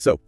So,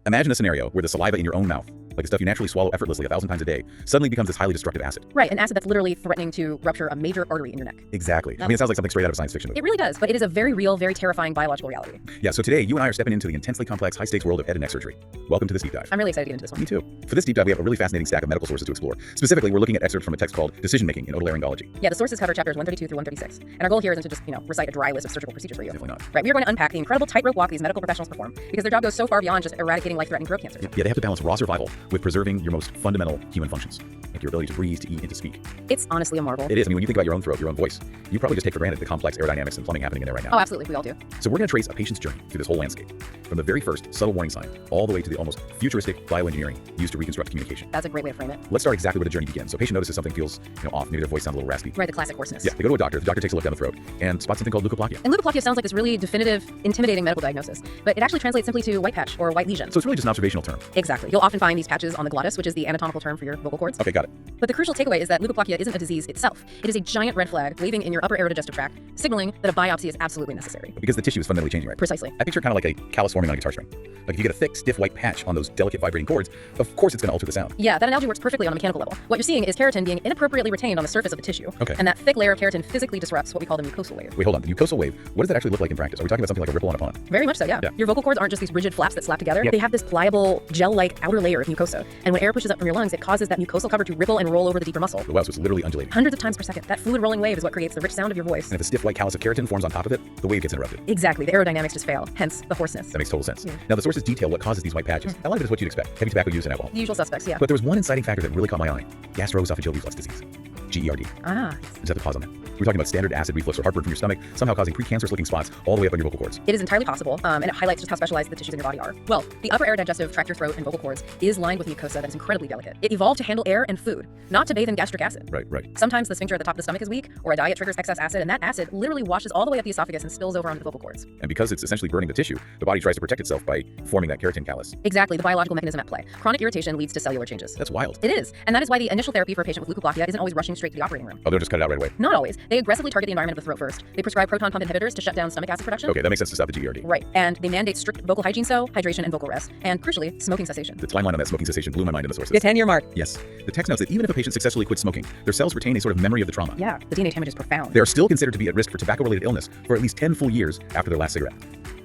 imagine a scenario where the saliva in your own mouth, like the stuff you naturally swallow effortlessly 1,000 times a day, suddenly becomes this highly destructive acid. Right, an acid that's literally threatening to rupture a major artery in your neck. Exactly. I mean, it sounds like something straight out of a science fiction movie. It really does, but it is a very real, very terrifying biological reality. Yeah, so today, you and I are stepping into the intensely complex, high-stakes world of head and neck surgery. Welcome to this deep dive. I'm really excited to get into this one. Me too. For this deep dive, we have a really fascinating stack of medical sources to explore. Specifically, we're looking at excerpts from a text called Decision-Making in Otolaryngology. Yeah, the sources cover chapters 132 through 136. And our goal here isn't to just, recite a dry list of surgical procedures for you. Definitely not. Right, we are going to unpack the incredible tightrope walk these medical professionals perform because their job goes so far beyond just eradicating life-threatening throat cancers. Yeah, they have to balance raw survival with preserving your most fundamental human functions, like your ability to breathe, to eat, and to speak. It's honestly a marvel. It is. I mean, when you think about your own throat, your own voice, you probably just take for granted the complex aerodynamics and plumbing happening in there right now. Oh, absolutely. We all do. So we're going to trace a patient's journey through this whole landscape, from the very first subtle warning sign all the way to the almost futuristic bioengineering used to reconstruct communication. That's a great way to frame it. Let's start exactly where the journey begins. So a patient notices something feels off, maybe their voice sounds a little raspy. Right, the classic hoarseness. Yeah, they go to a doctor. The doctor takes a look down the throat and spots something called leukoplakia. And leukoplakia sounds like this really definitive, intimidating medical diagnosis, but it actually translates simply to white patch or white lesion. So it's really just an observational term. Exactly. You'll often find these patches on the glottis, which is the anatomical term for your vocal cords. Okay, got it. But the crucial takeaway is that leukoplakia isn't a disease itself. It is a giant red flag waving in your upper aerodigestive tract, signaling that a biopsy is absolutely necessary. Because the tissue is fundamentally changing, right? Precisely. I picture kind of like a callus forming on a guitar string. Like if you get a thick, stiff white patch on those delicate vibrating chords, of course it's going to alter the sound. Yeah, that analogy works perfectly on a mechanical level. What you're seeing is keratin being inappropriately retained on the surface of the tissue. Okay. And that thick layer of keratin physically disrupts what we call the mucosal wave. Wait, hold on. The mucosal wave, what does that actually look like in practice? Are we talking about something like a ripple on a pond? Very much so, yeah. Your vocal cords aren't just these rigid flaps that slap together. Yep. They have this pliable, gel-like outer layer of mucosa. And when air pushes up from your lungs, it causes that mucosal cover to ripple and roll over the deeper muscle. Wow, so it's literally undulating. Hundreds of times per second. That fluid rolling wave is what creates the rich sound of your voice. And if a stiff white callus of keratin forms on top of it, the wave gets interrupted. Exactly. The aerodynamics just fail. Hence, the hoarseness. That makes total sense. Yeah. Now, the sources detail what causes these white patches. A lot of it is what you'd expect. Heavy tobacco use and alcohol. The usual suspects, yeah. But there was one inciting factor that really caught my eye. Gastroesophageal reflux disease. GERD. Ah. Just have to pause on that. We're talking about standard acid reflux or heartburn from your stomach, somehow causing precancerous looking spots all the way up on your vocal cords. It is entirely possible, and it highlights just how specialized the tissues in your body are. Well, the upper aerodigestive tract, your throat and vocal cords, is lined with mucosa that is incredibly delicate. It evolved to handle air and food, not to bathe in gastric acid. Right. Sometimes the sphincter at the top of the stomach is weak, or a diet triggers excess acid, and that acid literally washes all the way up the esophagus and spills over onto the vocal cords. And because it's essentially burning the tissue, the body tries to protect itself by forming that keratin callus. Exactly, the biological mechanism at play. Chronic irritation leads to cellular changes. That's wild. It is, and that is why the initial therapy for a patient with leukoplakia isn't always rushing straight to the operating room. Oh, they'll just cut it out right away. Not always. They aggressively target the environment of the throat first. They prescribe proton pump inhibitors to shut down stomach acid production. Okay, that makes sense to stop the GERD. Right, and they mandate strict vocal hygiene, so hydration and vocal rest, and crucially, smoking cessation. The timeline on that smoking cessation blew my mind in the sources. The 10-year mark. Yes. The text notes that even if a patient successfully quits smoking, their cells retain a sort of memory of the trauma. Yeah, the DNA damage is profound. They are still considered to be at risk for tobacco-related illness for at least 10 full years after their last cigarette.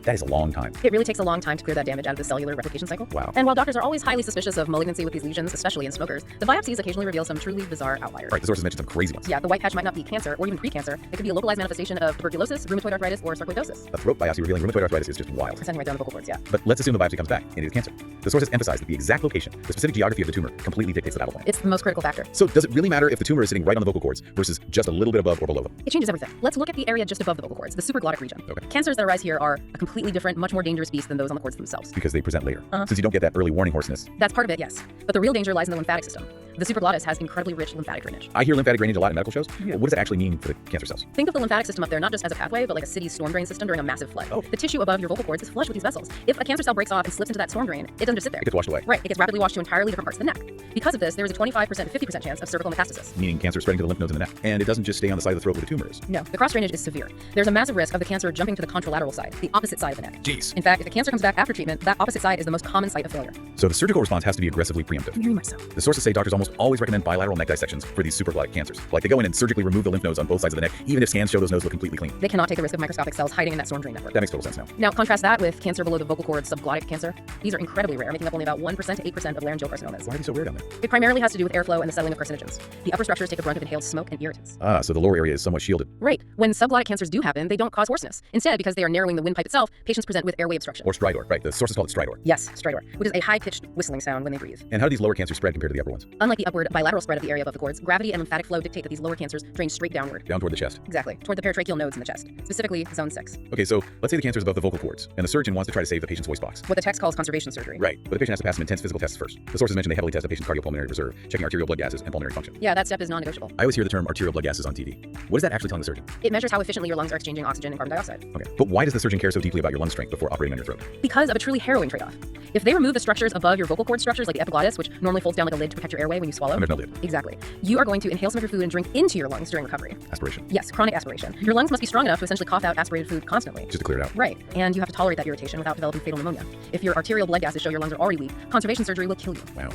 That is a long time. It really takes a long time to clear that damage out of the cellular replication cycle. Wow. And while doctors are always highly suspicious of malignancy with these lesions, especially in smokers, the biopsies occasionally reveal some truly bizarre outliers. Right, the sources mentioned some crazy ones. Yeah, the white patch might not be cancer or even pre-cancer. It could be a localized manifestation of tuberculosis, rheumatoid arthritis, or sarcoidosis. A throat biopsy revealing rheumatoid arthritis is just wild. Presenting right down the vocal cords, yeah. But let's assume the biopsy comes back and it is cancer. The sources emphasize that the exact location, the specific geography of the tumor, completely dictates the battle plan. It's the most critical factor. So does it really matter if the tumor is sitting right on the vocal cords versus just a little bit above or below them? It changes everything. Let's look at the area just above the vocal cords, the supraglottic region. Okay. Cancers that arise here are a completely different, much more dangerous beast than those on the cords themselves. Because they present later. Uh-huh. Since you don't get that early warning hoarseness. That's part of it, yes. But the real danger lies in the lymphatic system. The supraglottis has incredibly rich lymphatic drainage. I hear lymphatic drainage a lot in medical shows. Yeah. What does that actually mean for the cancer cells? Think of the lymphatic system up there not just as a pathway, but like a city's storm drain system during a massive flood. Oh. The tissue above your vocal cords is flush with these vessels. If a cancer cell breaks off and slips into that storm drain, it doesn't just sit there. It gets washed away. Right, it gets rapidly washed to entirely different parts of the neck. Because of this, there is a 25% to 50% chance of cervical metastasis. Meaning cancer spreading to the lymph nodes in the neck. And it doesn't just stay on the side of the throat where the tumor is. No, the cross drainage is severe. There's a massive risk of the cancer jumping to the contralateral side, the opposite side of the neck. Jeez. In fact, if the cancer comes back after treatment, that opposite side is the most common site of failure. So the surgical response has to be aggressively preemptive. Very much so. The sources say doctors almost always recommend bilateral neck dissections for these supraglottic cancers. Like they go in and surgically remove the lymph nodes on both sides of the neck, even if scans show those nodes look completely clean. They cannot take the risk of microscopic cells hiding in that storm drain network. That makes total sense now. Now, contrast that with cancer below the vocal cord, subglottic cancer. These are incredibly rare, making up only about 1% to 8% of laryngeal carcinomas. Why are they so rare down there? It primarily has to do with airflow and the settling of carcinogens. The upper structures take the brunt of inhaled smoke and irritants. Ah, so the lower area is somewhat shielded. Right. When subglottic cancers do happen, they don't cause hoarseness. Instead, because they are narrowing the windpipe itself, patients present with airway obstruction. Or stridor, right? The sources call it stridor. Yes, stridor, which is a high-pitched whistling sound when they breathe. And how do these lower cancers spread compared to the upper ones? Unlike the upward bilateral spread of the area above the cords, gravity and lymphatic flow dictate that these lower cancers drain straight downward. Down toward the chest. Exactly, toward the paratracheal nodes in the chest, specifically zone 6. Okay, so let's say the cancer is above the vocal cords, and the surgeon wants to try to save the patient's voice box. What the text calls conservation surgery. Right, but the patient has to pass some intense physical tests first. The sources mention they heavily test a patient's cardiopulmonary reserve, checking arterial blood gases and pulmonary function. Yeah, that step is non-negotiable. I always hear the term arterial blood gases on TV. What is that actually telling the surgeon? It measures how efficiently your lungs are exchanging oxygen and carbon dioxide. Okay, but why does the surgeon care so deeply about your lung strength before operating on your throat? Because of a truly harrowing trade-off. If they remove the structures above your vocal cord structures, like the epiglottis, which normally folds down like a lid to protect your airway when you swallow. And there's no lid. Exactly. You are going to inhale some of your food and drink into your lungs during recovery. Aspiration. Yes, chronic aspiration. Your lungs must be strong enough to essentially cough out aspirated food constantly. Just to clear it out. Right. And you have to tolerate that irritation without developing fatal pneumonia. If your arterial blood gases show your lungs are already weak, conservation surgery will kill you. Wow.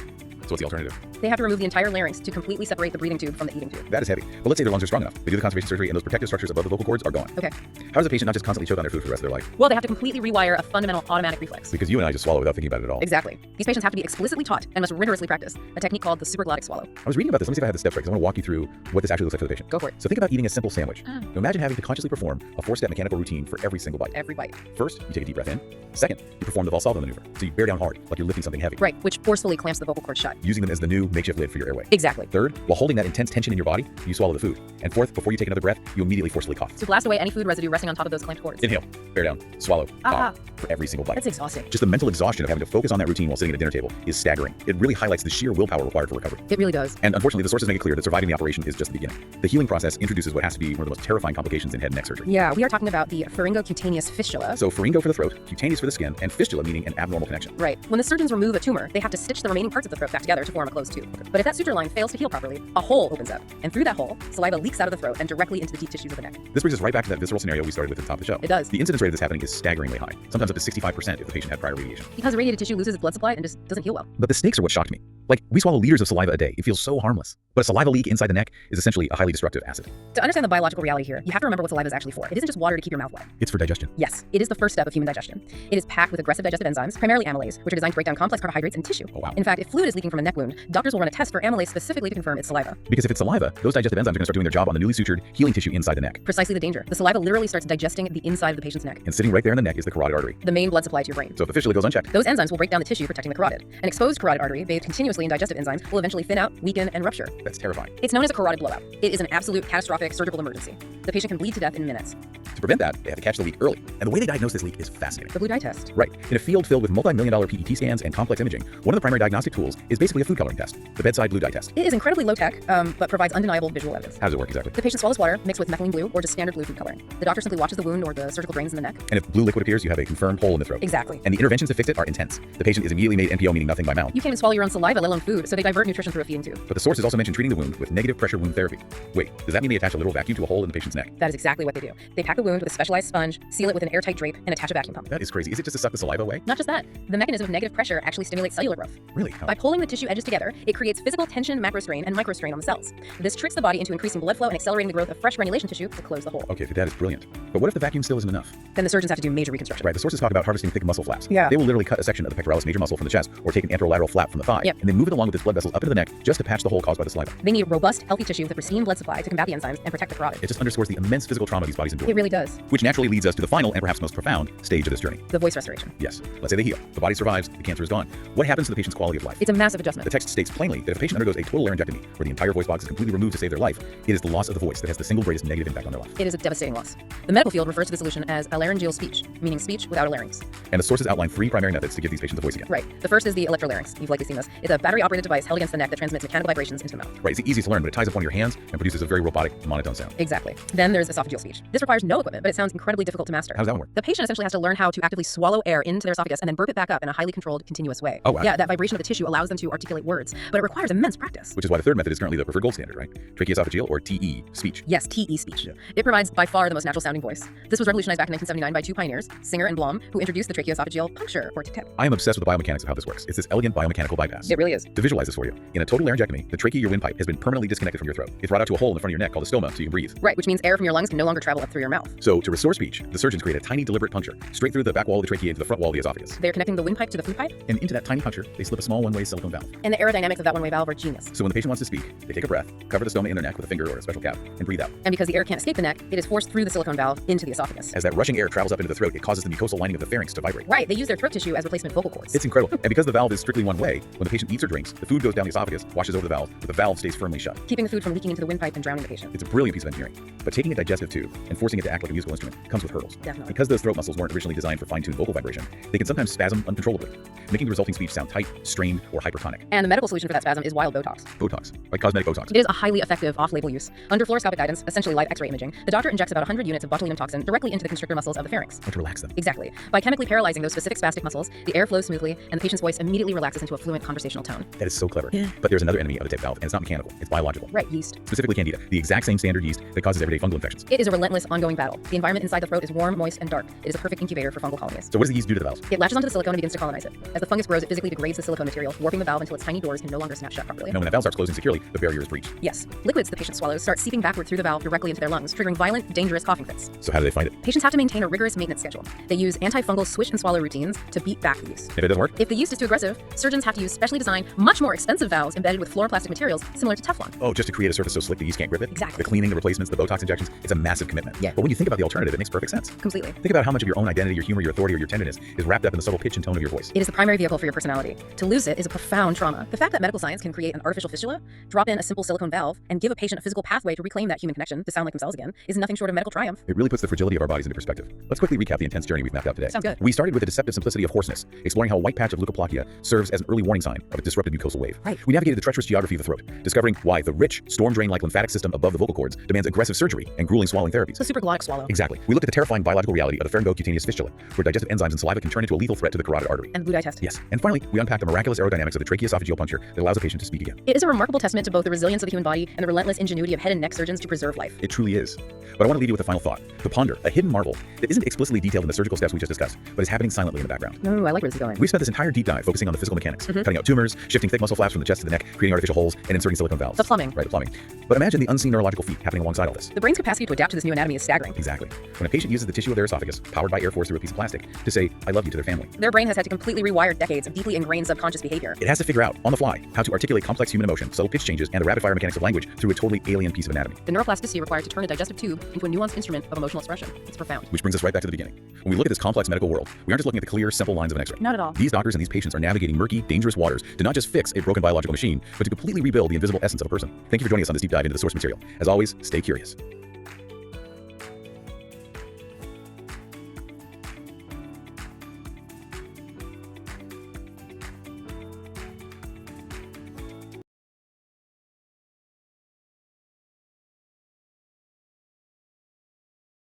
So what's the alternative? They have to remove the entire larynx to completely separate the breathing tube from the eating tube. That is heavy. But let's say their lungs are strong enough. They do the conservation surgery and those protective structures above the vocal cords are gone. Okay. How does a patient not just constantly choke on their food for the rest of their life? Well, they have to completely rewire a fundamental automatic reflex. Because you and I just swallow without thinking about it at all. Exactly. These patients have to be explicitly taught and must rigorously practice a technique called the supraglottic swallow. I was reading about this. Let me see if I have the steps right, because I want to walk you through what this actually looks like for the patient. Go for it. So think about eating a simple sandwich. Now imagine having to consciously perform a 4-step mechanical routine for every single bite. Every bite. First, you take a deep breath in. Second, you perform the Valsalva maneuver. So you bear down hard, like you're lifting something heavy. Right, which forcefully clamps the vocal cord shut. Using them as the new makeshift lid for your airway. Exactly. Third, while holding that intense tension in your body, you swallow the food. And fourth, before you take another breath, you immediately forcefully cough. To blast away any food residue resting on top of those clamped cords. Inhale, bear down, swallow, cough for every single bite. That's exhausting. Just the mental exhaustion of having to focus on that routine while sitting at a dinner table is staggering. It really highlights the sheer willpower required for recovery. It really does. And unfortunately, the sources make it clear that surviving the operation is just the beginning. The healing process introduces what has to be one of the most terrifying complications in head and neck surgery. Yeah, we are talking about the pharyngocutaneous fistula. So pharyngo for the throat, cutaneous for the skin, and fistula meaning an abnormal connection. Right. When the surgeons remove a tumor, they have to stitch the remaining parts of the throat back together to form a closed tube. Okay. But if that suture line fails to heal properly, a hole opens up. And through that hole, saliva leaks out of the throat and directly into the deep tissues of the neck. This brings us right back to that visceral scenario we started with at the top of the show. It does. The incidence rate of this happening is staggeringly high, sometimes up to 65% if the patient had prior radiation. Because irradiated tissue loses its blood supply and just doesn't heal well. But the stakes are what shocked me. Like, we swallow liters of saliva a day. It feels so harmless. But a saliva leak inside the neck is essentially a highly destructive acid. To understand the biological reality here, you have to remember what saliva is actually for. It isn't just water to keep your mouth wet. It's for digestion. Yes, it is the first step of human digestion. It is packed with aggressive digestive enzymes, primarily amylase, which are designed to break down complex carbohydrates in tissue. Oh, wow. In fact, if fluid is leaking from a neck wound, doctors will run a test for amylase specifically to confirm it's saliva. Because if it's saliva, those digestive enzymes are going to start doing their job on the newly sutured healing tissue inside the neck. Precisely the danger. The saliva literally starts digesting the inside of the patient's neck. And sitting right there in the neck is the carotid artery. The main blood supply to your brain. So if the fistula goes unchecked, those enzymes will break down the tissue protecting the carotid. An exposed carotid artery, bathed continuously in digestive enzymes, will eventually thin out, weaken, and rupture. That's terrifying. It's known as a carotid blowout. It is an absolute catastrophic surgical emergency. The patient can bleed to death in minutes. To prevent that, they have to catch the leak early. And the way they diagnose this leak is fascinating. The blue dye test. Right. In a field filled with multi-million-dollar PET scans and complex imaging, one of the primary diagnostic tools is basically a food coloring test, the bedside blue dye test. It is incredibly low-tech, but provides undeniable visual evidence. How does it work exactly? The patient swallows water mixed with methylene blue or just standard blue food coloring. The doctor simply watches the wound or the surgical drains in the neck. And if blue liquid appears, you have a confirmed hole in the throat. Exactly. And the interventions to fix it are intense. The patient is immediately made NPO, meaning nothing by mouth. You can't even swallow your own saliva, let alone food, so they divert nutrition through a feeding tube. But the sources also mentioned treating the wound with negative pressure wound therapy. Wait, does that mean they attach a literal vacuum to a hole in the patient's neck? That is exactly what they do. They pack the wound with a specialized sponge, seal it with an airtight drape, and attach a vacuum pump. That is crazy. Is it just to suck the saliva away? Not just that. The mechanism of negative pressure actually stimulates cellular growth. Really? How? By pulling the tissue edges together, it creates physical tension, macrostrain, and microstrain on the cells. This tricks the body into increasing blood flow and accelerating the growth of fresh granulation tissue to close the hole. Okay, that is brilliant. But what if the vacuum still isn't enough? Then the surgeons have to do major reconstruction. Right, the sources talk about harvesting thick muscle flaps. Yeah. They will literally cut a section of the pectoralis major muscle from the chest or take an anterolateral flap from the thigh and then move it along with its blood vessels up into the neck just to patch the hole caused by the saliva. They need robust, healthy tissue with a pristine blood supply to combat the enzymes and protect the carotid. It just underscores the immense physical trauma these bodies endure. It really does. Which naturally leads us to the final and perhaps most profound stage of this journey. The voice restoration. Yes. Let's say they heal. The body survives. The cancer is gone. What happens to the patient's quality of life? It's a massive adjustment. The text states plainly that if a patient undergoes a total laryngectomy, where the entire voice box is completely removed to save their life, it is the loss of the voice that has the single greatest negative impact on their life. It is a devastating loss. The medical field refers to the solution as a laryngeal speech, meaning speech without a larynx. And the sources outline 3 primary methods to give these patients a voice again. Right. The first is the electrolarynx. You've likely seen this. It's a battery-operated device held against the neck that transmits mechanical vibrations into the mouth. Right. It's easy to learn, but it ties up one of your hands and produces a very robotic, monotone sound. Exactly. Then there's esophageal speech. This requires no equipment, but it sounds incredibly difficult to master. How does that one work? The patient essentially has to learn how to actively swallow air into their esophagus and then burp it back up in a highly controlled, continuous way. Oh, wow. Yeah, that vibration of the tissue allows them to articulate words, but it requires immense practice. Which is why the third method is currently the preferred gold standard, right? Tracheoesophageal or TE speech. Yes, TE speech. Yeah. It provides by far the most natural sounding voice. This was revolutionized back in 1979 by 2 pioneers, Singer and Blom, who introduced the tracheoesophageal puncture or tip. I am obsessed with the biomechanics of how this works. It's this elegant biomechanical bypass. It really is. To visualize this for you, in a total laryngectomy, the trachea, your windpipe, has been permanently disconnected from your throat. It's brought out to a hole in the front of your neck called a stoma so you can breathe. Right, which means air from your lungs can no longer travel up through your mouth. So to restore speech, the surgeons create a tiny deliberate puncture straight through the back wall of the trachea into the front wall of the esophagus. They're connecting the windpipe to the food pipe. And into that tiny puncture, they slip a small one-way silicone valve. And the aerodynamics of that one-way valve are genius. So when the patient wants to speak, they take a breath, cover the stoma in their neck with a finger or a special cap, and breathe out. And because the air can't escape the neck, it is forced through the silicone valve into the esophagus. As that rushing air travels up into the throat, it causes the mucosal lining of the pharynx to vibrate. Right, they use their throat tissue as replacement vocal cords. It's incredible. And because the valve is strictly one way, when the patient eats or drinks, the food goes down the esophagus, washes over the valve, but the valve stays firmly shut. Keeping the food from leaking into the windpipe and drowning the patient. It's a brilliant piece of engineering. But taking a digestive tube and forcing it to act like a musical instrument comes with hurdles. Definitely. Because those throat muscles weren't originally designed for fine-tuned vocal vibration, they can sometimes spasm uncontrollably. making the resulting speech sound tight, strained, or hypertonic. And the medical solution for that spasm is wild Botox. Botox, like cosmetic Botox. It is a highly effective off-label use. Under fluoroscopic guidance, essentially live X-ray imaging, the doctor injects about 100 units of botulinum toxin directly into the constrictor muscles of the pharynx. To relax them. Exactly. By chemically paralyzing those specific spastic muscles, the air flows smoothly, and the patient's voice immediately relaxes into a fluent conversational tone. That is so clever. Yeah. But there's another enemy of the tip valve, and it's not mechanical, it's biological. Right, yeast. Specifically Candida, the exact same standard yeast that causes everyday fungal infections. It is a relentless, ongoing battle. The environment inside the throat is warm, moist, and dark. It is a perfect incubator for fungal colonies. So what does the yeast do to the valves? It latches onto the silicone and begins to colonize it. As the fungus grows, it physically degrades the silicone material, warping the valve until its tiny doors can no longer snap shut properly. Now, when that valve starts closing securely, the barrier is breached. Yes. Liquids the patient swallows start seeping backward through the valve directly into their lungs, triggering violent, dangerous coughing fits. So how do they find it? Patients have to maintain a rigorous maintenance schedule. They use antifungal swish and swallow routines to beat back the yeast. If it doesn't work? If the yeast is too aggressive, surgeons have to use specially designed, much more expensive valves embedded with fluoroplastic materials similar to Teflon. Oh, just to create a surface so slick the yeast can't grip it? Exactly. The cleaning, the replacements, the Botox injections, it's a massive commitment. Yeah. But when you think about the alternative, it makes perfect sense. Completely. Think about how much of your own identity, your humor, your authority, or your tenderness is wrapped up in the subtle pitch and tone of your voice. It is the primary vehicle for your personality. To lose it is a profound trauma. The fact that medical science can create an artificial fistula, drop in a simple silicone valve, and give a patient a physical pathway to reclaim that human connection to sound like themselves again is nothing short of medical triumph. It really puts the fragility of our bodies into perspective. Let's quickly recap the intense journey we've mapped out today. Sounds good. We started with the deceptive simplicity of hoarseness, exploring how a white patch of leukoplakia serves as an early warning sign of a disrupted mucosal wave. Right. We navigated the treacherous geography of the throat, discovering why the rich, storm drain-like lymphatic system above the vocal cords demands aggressive surgery and grueling swallowing therapies. So supraglottic swallow. Exactly. We looked at the terrifying biological reality of the pharyngocutaneous fistula, where digestive enzymes in saliva can turn into a lethal threat to the carotid artery. And the blue dye test. Yes. And finally, we unpacked the miraculous aerodynamics of the tracheoesophageal puncture that allows a patient to speak again. It is a remarkable testament to both the resilience of the human body and the relentless ingenuity of head and neck surgeons to preserve life. It truly is. But I want to leave you with a final thought. To ponder, a hidden marvel that isn't explicitly detailed in the surgical steps we just discussed, but is happening silently in the background. Ooh, I like where this is going. We've spent this entire deep dive focusing on the physical mechanics, cutting out tumors, shifting thick muscle flaps from the chest to the neck, creating artificial holes, and inserting silicone valves. The plumbing. Right, the plumbing. But imagine the unseen neurological feat happening alongside all this. The brain's capacity to adapt to this new anatomy is staggering. Exactly. When a patient uses the tissue of their esophagus, powered by air force through a piece of plastic, to say, I love you to their family. Their brain has had to completely rewire decades of deeply ingrained subconscious behavior. It has to figure out, on the fly, how to articulate complex human emotion, subtle pitch changes, and the rapid-fire mechanics of language through a totally alien piece of anatomy. The neuroplasticity required to turn a digestive tube into a nuanced instrument of emotional expression. It's profound. Which brings us right back to the beginning. When we look at this complex medical world, we aren't just looking at the clear, simple lines of an X-ray. Not at all. These doctors and these patients are navigating murky, dangerous waters to not just fix a broken biological machine, but to completely rebuild the invisible essence of a person. Thank you for joining us on this deep dive into the source material. As always, stay curious.